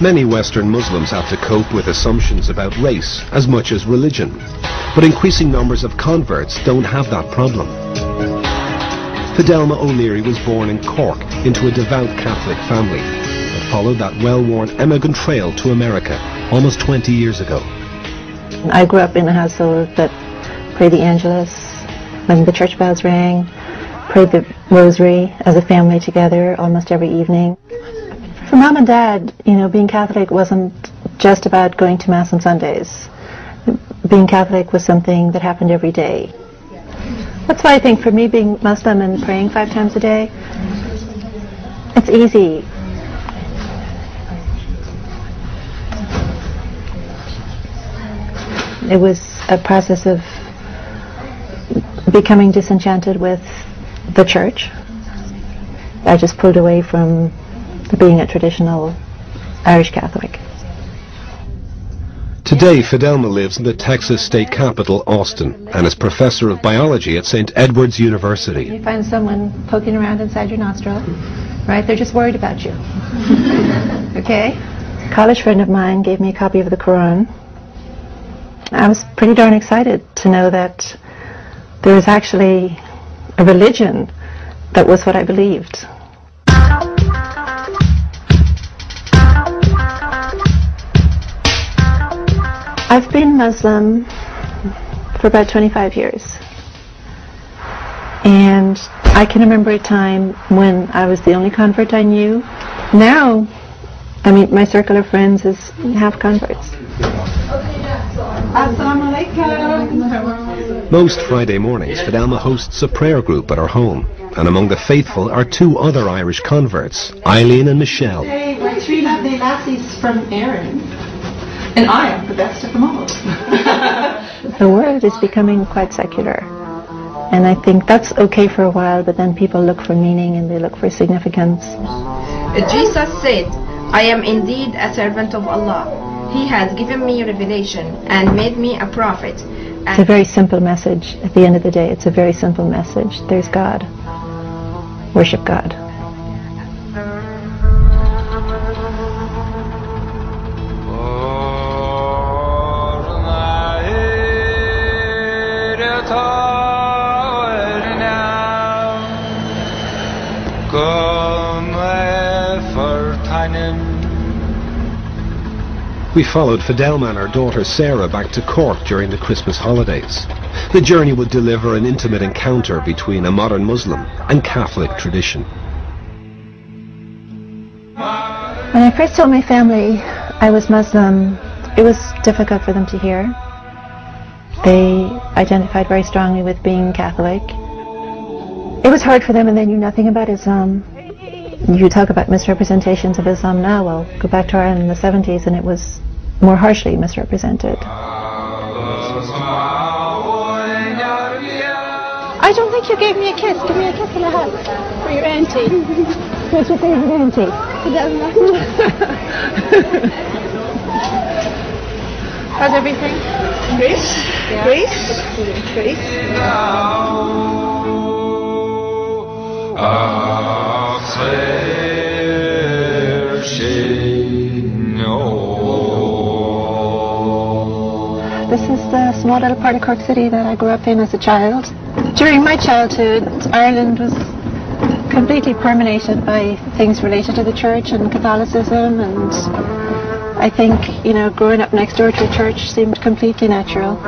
Many Western Muslims have to cope with assumptions about race as much as religion, but increasing numbers of converts don't have that problem. Fidelma O'Leary was born in Cork into a devout Catholic family that followed that well-worn emigrant trail to America almost 20 years ago. I grew up in a household that prayed the Angelus when the church bells rang, prayed the rosary as a family together almost every evening. For Mom and Dad, you know, being Catholic wasn't just about going to Mass on Sundays. Being Catholic was something that happened every day. That's why I think for me, being Muslim and praying 5 times a day, it's easy. It was a process of becoming disenchanted with the church. I just pulled away from being a traditional Irish Catholic. Today, Fidelma lives in the Texas state capital, Austin, and is professor of biology at St. Edward's University. You find someone poking around inside your nostril, right? They're just worried about you. Okay? A college friend of mine gave me a copy of the Quran. I was pretty darn excited to know that there was actually a religion that was what I believed. I've been Muslim for about 25 years, and I can remember a time when I was the only convert I knew. Now, I mean, my circle of friends is half converts. Most Friday mornings, Fidelma hosts a prayer group at her home, and among the faithful are 2 other Irish converts, Eileen and Michelle. Hey, we're 3 lovely lassies from Erin. And I am the best of them all. The world is becoming quite secular, and I think that's okay for a while, but then people look for meaning and they look for significance. Jesus said, "I am indeed a servant of Allah. He has given me revelation and made me a prophet." It's a very simple message. At the end of the day, it's a very simple message. There's God. Worship God. We followed Fidelma and her daughter Sarah back to Cork during the Christmas holidays. The journey would deliver an intimate encounter between a modern Muslim and Catholic tradition. When I first told my family I was Muslim, it was difficult for them to hear. They identified very strongly with being Catholic. It was hard for them, and they knew nothing about Islam. You talk about misrepresentations of Islam now, well, go back to Ireland in the 70s and it was more harshly misrepresented. I don't think you gave me a kiss. Give me a kiss and a hug for your auntie. What's your favorite auntie? It doesn't matter. How's everything? Great? Yeah. Great? This is the small little part of Cork City that I grew up in as a child. During my childhood, Ireland was completely permeated by things related to the church and Catholicism, and I think, you know, growing up next door to a church seemed completely natural.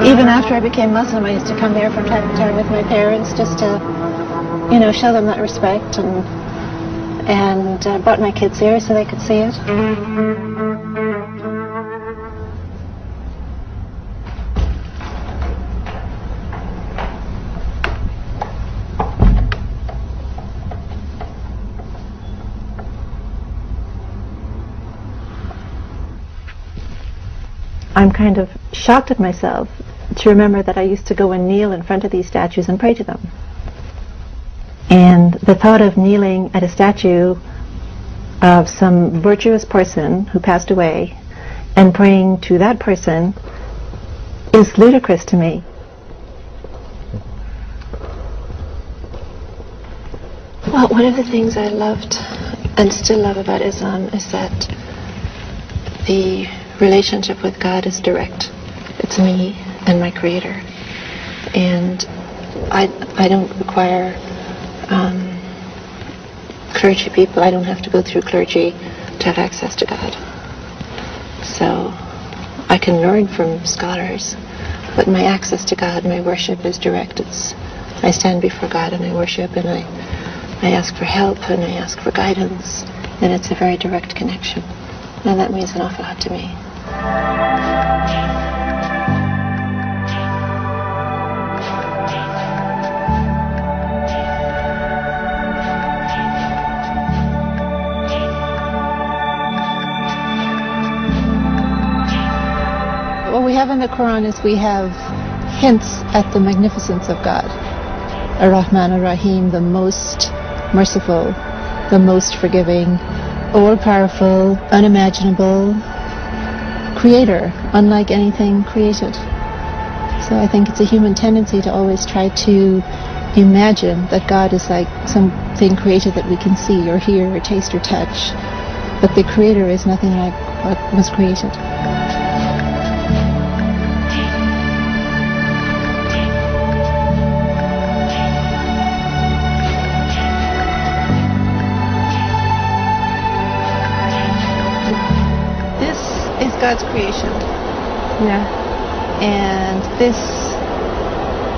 Even after I became Muslim, I used to come there from time to time with my parents just to, you know, show them that respect, and brought my kids here so they could see it. I'm kind of shocked at myself to remember that I used to go and kneel in front of these statues and pray to them. And the thought of kneeling at a statue of some virtuous person who passed away and praying to that person is ludicrous to me. Well, one of the things I loved and still love about Islam is that the relationship with God is direct. It's me and my Creator. And I don't require clergy people. I don't have to go through clergy to have access to God. So I can learn from scholars, but my access to God, my worship is direct. I stand before God and I worship, and I ask for help and I ask for guidance, and it's a very direct connection. And that means an awful lot to me. What we have in the Quran is we have hints at the magnificence of God. Ar-Rahman Ar-Rahim, the most merciful, the most forgiving, all-powerful, unimaginable creator, unlike anything created. So I think it's a human tendency to always try to imagine that God is like something created that we can see or hear or taste or touch. But the creator is nothing like what was created. God's creation. Yeah. And this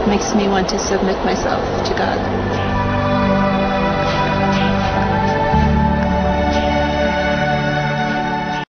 makes me want to submit myself to God.